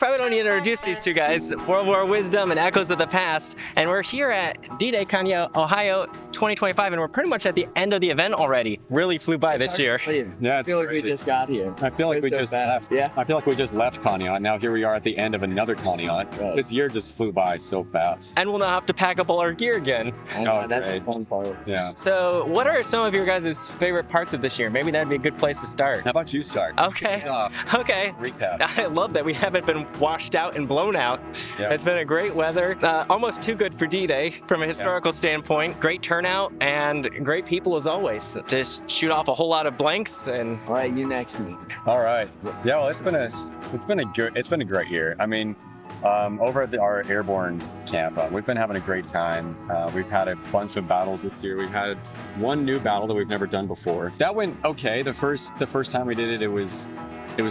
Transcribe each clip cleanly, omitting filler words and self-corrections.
Probably don't need to introduce these two guys, World War Wisdom and Echoes of the Past, and we're here at D-Day Conneaut, Ohio 2025, and we're pretty much at the end of the event already. Really flew by this year. Yeah, I feel like we just got here. I feel like we just left. Yeah. I feel like we just left Conneaut, and now here we are at the end of another Conneaut. Right. This year just flew by so fast. And we'll now have to pack up all our gear again. Oh, That's the great. fun part. Yeah. So what are some of your guys' favorite parts of this year? Maybe that'd be a good place to start. How about you start? Okay. Kick us off. Okay. Recap. I love that we haven't been washed out and blown out. Yeah. It's been a great weather, almost too good for D-Day from a historical standpoint. Great turnout and great people as always. Just shoot off a whole lot of blanks and. All right, you next, me. All right. Yeah. Well, it's been a great year. I mean, over at our airborne camp, we've been having a great time. We've had a bunch of battles this year. We've had one new battle that we've never done before. That went okay. The first time we did it, it was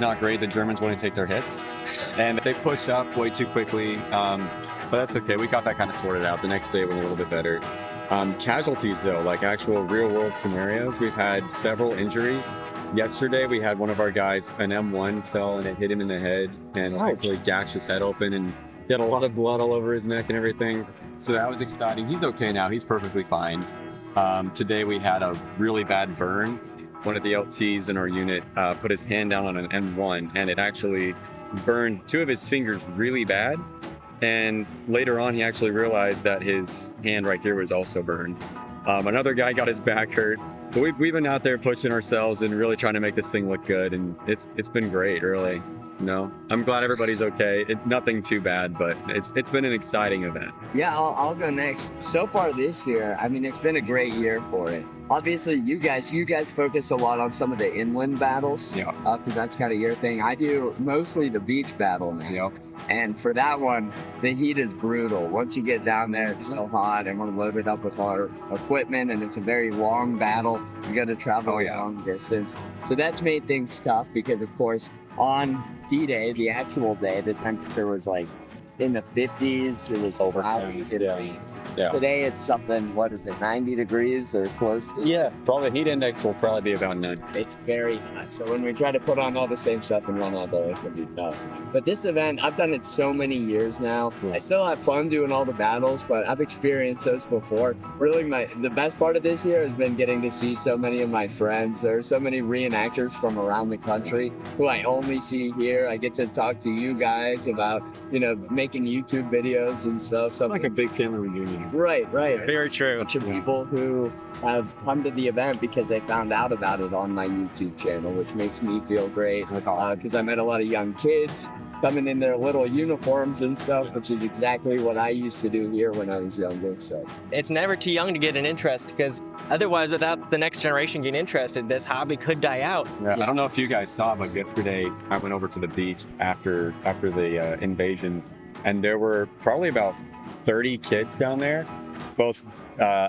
not great. The Germans wouldn't take their hits, and they pushed up way too quickly. But that's okay. We got that kind of sorted out. The next day went a little bit better. Casualties though, like actual real world scenarios, we've had several injuries. Yesterday we had one of our guys, an M1 fell and it hit him in the head and actually gashed his head open, and he had a lot of blood all over his neck and everything. So that was exciting. He's okay now. He's perfectly fine. Today we had a really bad burn. One of the LTs in our unit put his hand down on an M1 and it actually burned two of his fingers really bad. And later on, he actually realized that his hand right here was also burned. Another guy got his back hurt. But we've been out there pushing ourselves and really trying to make this thing look good. And it's been great, really. I'm glad everybody's okay. Nothing too bad, but it's been an exciting event. Yeah, I'll go next. So far this year, I mean, it's been a great year for it. Obviously, you guys focus a lot on some of the inland battles. Yeah. Because that's kind of your thing. I do mostly the beach battle now. Yeah. And for that one, the heat is brutal. Once you get down there, it's so hot, and we're loaded up with our equipment, and it's a very long battle. You got to travel a long distance. So that's made things tough because, of course, on D-Day, the actual day, the temperature was like in the 50s. It was cloudy. Yeah. Today it's something, 90 degrees or close to? Yeah, probably heat index will probably be about 9. It's very hot. So when we try to put on all the same stuff and run out there, it can be tough. But this event, I've done it so many years now. I still have fun doing all the battles, but I've experienced those before. Really, the best part of this year has been getting to see so many of my friends. There are so many reenactors from around the country who I only see here. I get to talk to you guys about, making YouTube videos and stuff. Like a big family reunion. Right. Very true. A bunch of people who have come to the event because they found out about it on my YouTube channel, which makes me feel great because I met a lot of young kids coming in their little uniforms and stuff, which is exactly what I used to do here when I was younger. So It's never too young to get an interest, because otherwise, without the next generation getting interested, this hobby could die out. Yeah, I don't know if you guys saw, but yesterday I went over to the beach after the invasion, and there were probably about 30 kids down there, both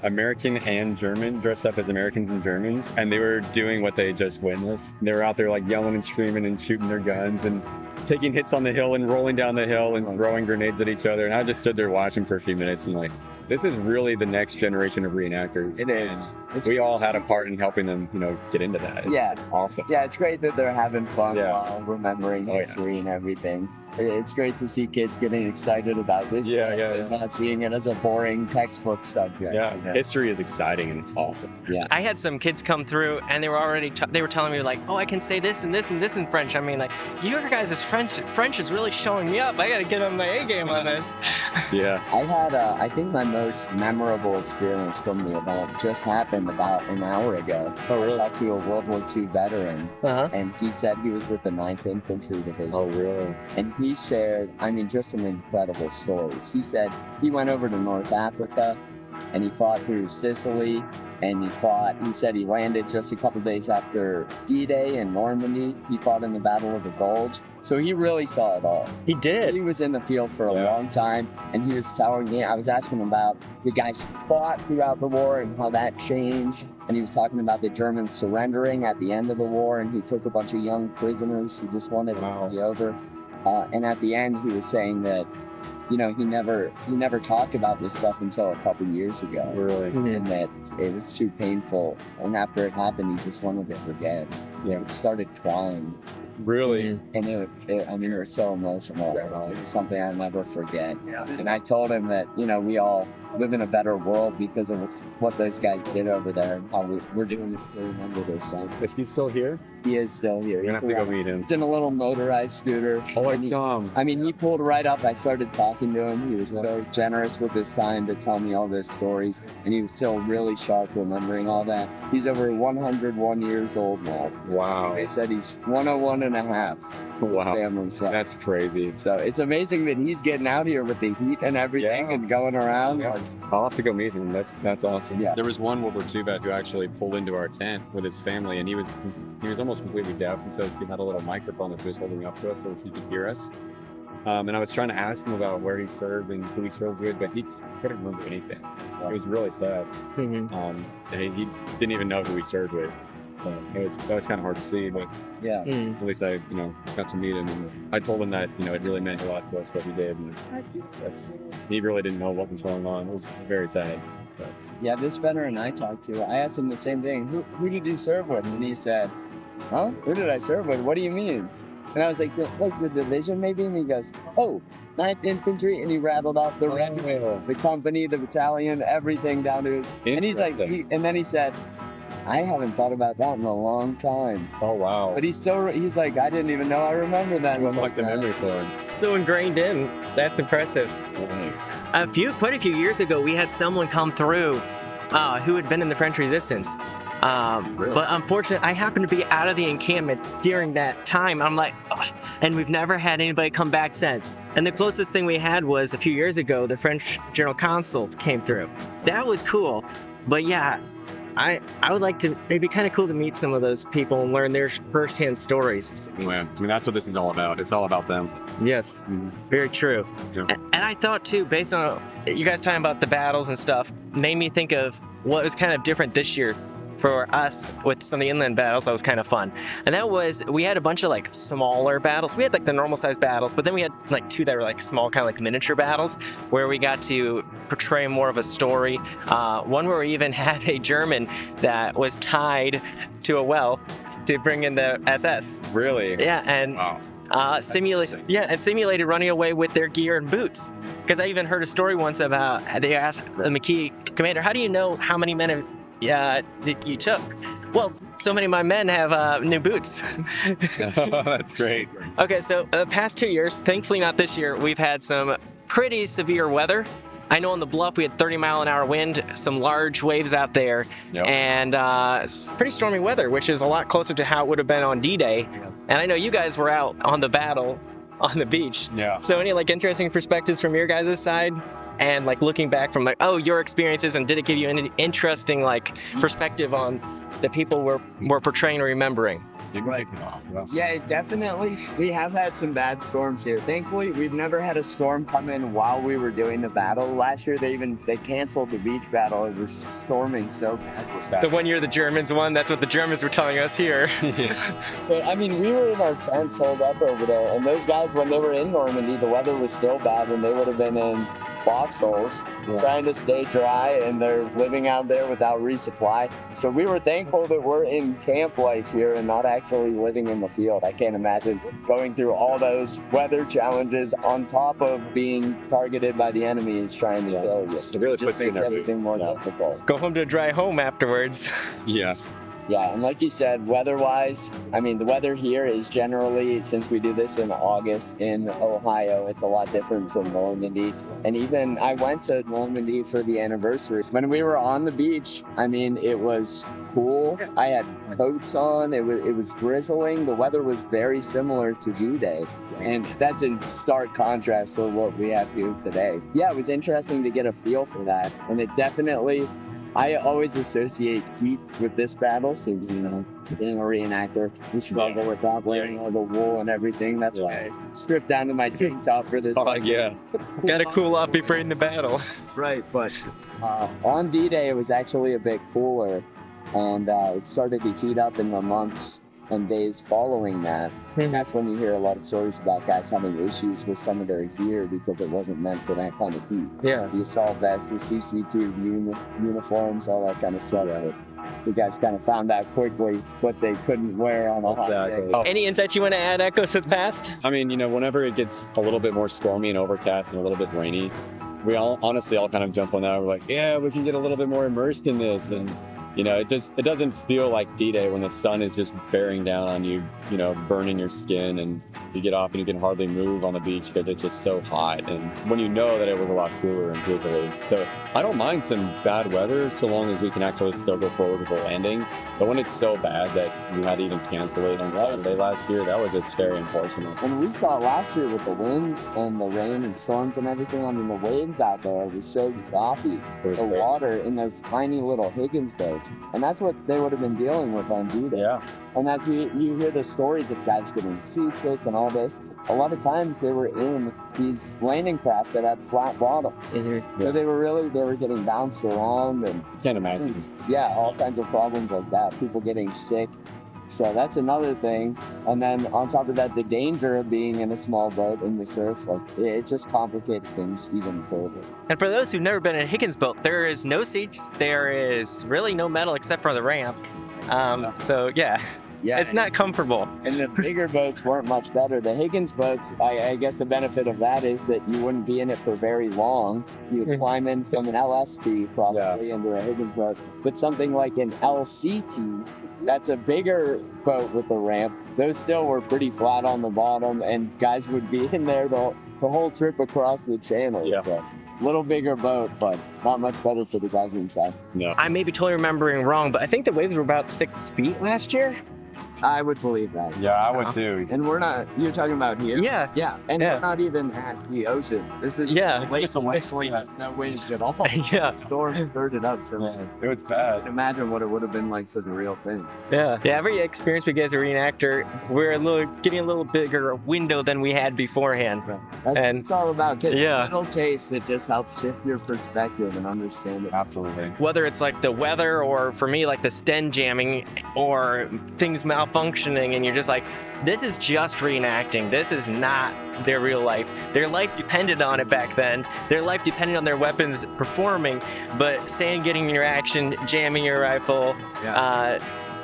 American and German, dressed up as Americans and Germans, and they were doing what they just witnessed. They were out there like yelling and screaming and shooting their guns and taking hits on the hill and rolling down the hill and throwing grenades at each other. And I just stood there watching for a few minutes and like, this is really the next generation of reenactors. it is. We all had a part in helping them, get into that. It's awesome. Yeah, it's great that they're having fun Yeah. while remembering history and everything. It's great to see kids getting excited about this stuff and not seeing it as a boring textbook subject. Yeah, history is exciting and it's awesome. Yeah. I had some kids come through and they were already they were telling me like, oh, I can say this and this and this in French. I mean, like, your guys' French is really showing me up. I got to get on my A game on this. Yeah. I had, I think my most memorable experience from the event just happened about an hour ago. Oh, really? I talked to a World War II veteran, Uh-huh. and he said he was with the 9th Infantry Division. Oh, really? And he shared, just some incredible stories. He said he went over to North Africa and he fought through Sicily, and he said he landed just a couple days after D-Day in Normandy. He fought in the Battle of the Bulge. So he really saw it all. He did. He was in the field for a long time, and he was telling me, I was asking him about the guys who fought throughout the war and how that changed. And he was talking about the Germans surrendering at the end of the war, and he took a bunch of young prisoners who just wanted it to be over. And at the end, he was saying that, he never talked about this stuff until a couple years ago. Really? And that it was too painful. And after it happened, he just wanted to forget. He started crying. Really? And I mean, it was so emotional. It was something I'll never forget. And I told him that, you know, we all live in a better world because of what those guys did over there and how we're doing it to remember those songs. Is he still here? He is still here. You're gonna have to go meet him. He's in a little motorized scooter. Oh, And he pulled right up. I started talking to him. He was so generous with his time to tell me all those stories. And he was still really sharp remembering all that. He's over 101 years old now. Wow. They said he's 101 and a half. Wow. Family, so. That's crazy. So it's amazing that he's getting out here with the heat and everything and going around. Yeah. I'll have to go meet him. That's awesome. Yeah. There was one World War II vet who actually pulled into our tent with his family, and he was almost completely deaf, and so he had a little microphone that he was holding up to us so he could hear us. And I was trying to ask him about where he served and who he served with, but he couldn't remember anything. It was really sad. Mm-hmm. And he didn't even know who he served with. That was kind of hard to see, but Yeah. at least I, got to meet him, and I told him that, it really meant a lot to us what he did, and he really didn't know what was going on. It was very sad. But. Yeah, this veteran I talked to, I asked him the same thing. Who did you serve with? And he said, huh? Who did I serve with? What do you mean? And I was like the division maybe? And he goes, oh, 9th Infantry. And he rattled off the regiment, the company, the battalion, everything down to his. And he's like, and then he said, I haven't thought about that in a long time. Oh, wow. But he's like, I didn't even know I remember that. It was like the memory card. So ingrained in. That's impressive. Quite a few years ago, we had someone come through who had been in the French Resistance. Really? But unfortunately, I happened to be out of the encampment during that time. I'm like, ugh. And we've never had anybody come back since. And the closest thing we had was a few years ago, the French General Consul came through. That was cool. But yeah, I would like to, it'd be kind of cool to meet some of those people and learn their firsthand stories. Yeah, I mean, that's what this is all about. It's all about them. Yes, very true. Yeah. And I thought too, based on you guys talking about the battles and stuff, made me think of what was kind of different this year for us with some of the inland battles. That was kind of fun. And that was, we had a bunch of like smaller battles. We had like the normal sized battles, but then we had like two that were like small, kind of like miniature battles where we got to portray more of a story. One where we even had a German that was tied to a well to bring in the SS. Really? Yeah, and wow. Simulated running away with their gear and boots. Because I even heard a story once about, they asked the McKee commander, how do you know how many men that you took? Well, so many of my men have new boots. That's great. Okay, so the past 2 years, thankfully not this year, we've had some pretty severe weather. I know on the bluff we had 30-mile-an-hour wind, some large waves out there, and it's pretty stormy weather, which is a lot closer to how it would have been on D-Day. And I know you guys were out on the battle on the beach. Yeah. So any like interesting perspectives from your guys' side? And like looking back from like, your experiences, and did it give you any interesting like perspective on the people we're portraying or remembering? Right. Yeah, it definitely. We have had some bad storms here. Thankfully, we've never had a storm come in while we were doing the battle. Last year, they canceled the beach battle. It was storming so bad. The one year the Germans won, that's what the Germans were telling us here. But I mean, we were in our tents holed up over there, and those guys, when they were in Normandy, the weather was still bad, and they would have been in foxholes trying to stay dry, and they're living out there without resupply. So we were thankful that we're in camp life here and not actually living in the field. I can't imagine going through all those weather challenges on top of being targeted by the enemies trying to kill you. It really puts you in makes their everything more difficult. Go home to a dry home afterwards. Yeah. Yeah, and like you said, weather-wise, I mean, the weather here is generally, since we do this in August in Ohio, it's a lot different from Normandy. And even I went to Normandy for the anniversary. When we were on the beach, I mean, it was cool. I had coats on. It was drizzling. The weather was very similar to D-Day. And that's in stark contrast to what we have here today. Yeah, it was interesting to get a feel for that. And it definitely, I always associate heat with this battle since, being a reenactor, we struggle with that, wearing all the wool and everything. That's why I stripped down to my tank top for this. Gotta cool off before in the battle. Right, but on D-Day, it was actually a bit cooler, and it started to heat up in the months and days following that. And that's when you hear a lot of stories about guys having issues with some of their gear because it wasn't meant for that kind of heat. Yeah. The assault vests, the CC2 uniforms, all that kind of stuff. You guys kind of found out quickly what they couldn't wear on a hot day. Any insights you want to add, Echoes of the Past? I mean, you know, whenever it gets a little bit more stormy and overcast and a little bit rainy, we all honestly all kind of jump on that. We're like, yeah, we can get a little bit more immersed in this. And, you know, it doesn't feel like D-Day when the sun is just bearing down on you, you know, burning your skin, and you get off and you can hardly move on the beach because it's just so hot. And when you know that it was a lot cooler and drizzly. So I don't mind some bad weather so long as we can actually still go forward with the landing. But when it's so bad that you had to even cancel it on Saturday last year, that was just very unfortunate. And we saw last year with the winds and the rain and storms and everything, I mean, the waves out there were so choppy. The water in those tiny little Higgins boats. And that's what they would have been dealing with on D-Day. Yeah. And that's, you hear the stories of guys getting seasick and all this. A lot of times they were in these landing craft that had flat bottoms. So they were getting bounced around and Can't imagine. yeah, all kinds of problems like that. People getting sick. So that's another thing. And then on top of that, the danger of being in a small boat in the surf, like it just complicated things even further. And for those who've never been in a Higgins boat, there is no seats. There is really no metal except for the ramp. So yeah. Yeah, It's not comfortable. and the bigger boats weren't much better. The Higgins boats, I guess the benefit of that is that you wouldn't be in it for very long. You'd climb in from an LST probably into a Higgins boat. But something like an LCT, that's a bigger boat with a ramp. Those still were pretty flat on the bottom, and guys would be in there the whole trip across the channel. Yeah. So, little bigger boat, but not much better for the guys inside. No. I may be totally remembering wrong, but I think the waves were about 6 feet last year. I would believe that. Yeah, I would too. And we're not, you're talking about here? Yeah. Yeah, and Yeah. we're not even at the ocean. This is Yeah. just a lake has no wind at all. Yeah. The storm stirred it up, so It was bad. imagine what it would have been like for the real thing. Yeah. Every experience we get as a reenactor, we're getting a little bigger window than we had beforehand. That's And- it's all about getting Yeah. a little taste that just helps shift your perspective and understand it. Absolutely. Whether it's like the weather, or for me, like the sten jamming, or things malfunctioning, and you're just like, this is just reenacting. This is not their real life. Their life depended on it back then. Their life depended on their weapons performing, but sand getting in your action, jamming your rifle,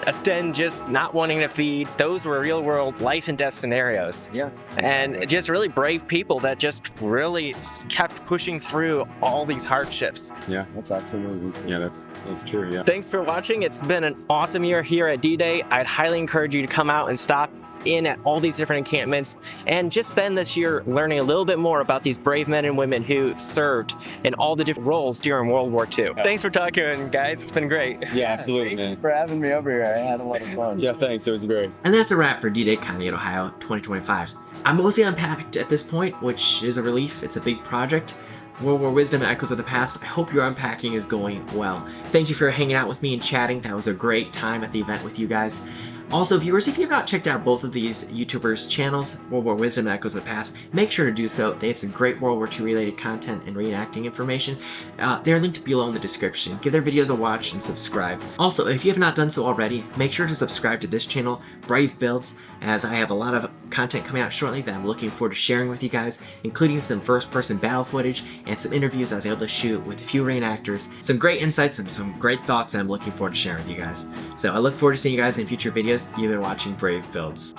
a sten just not wanting to feed, those were real world life and death scenarios. Yeah. And just really brave people that just really kept pushing through all these hardships. Yeah. That's absolutely Yeah, that's true. Yeah. Thanks for watching. It's been an awesome year here at D-Day. I'd highly encourage you to come out and stop in at all these different encampments and just spend this year learning a little bit more about these brave men and women who served in all the different roles during World War II. Thanks for talking, guys. It's been great. Yeah, absolutely, Thank you man. for having me over here. I had a lot of fun. Yeah, thanks. It was great. And that's a wrap for D-Day Conneaut, Ohio 2025. I'm mostly unpacked at this point, which is a relief. It's a big project. World War Wisdom and Echoes of the Past. I hope your unpacking is going well. Thank you for hanging out with me and chatting. That was a great time at the event with you guys. Also, viewers, if you have not checked out both of these YouTubers' channels, World War Wisdom and Echoes of the Past, make sure to do so. They have some great World War II related content and reenacting information. They're linked below in the description. Give their videos a watch and subscribe. Also, if you have not done so already, make sure to subscribe to this channel, Brave Builds, as I have a lot of content coming out shortly that I'm looking forward to sharing with you guys, including some first-person battle footage and some interviews I was able to shoot with a few reenactors, some great insights and some great thoughts that I'm looking forward to sharing with you guys. So I look forward to seeing you guys in future videos. You've been watching Brave Builds.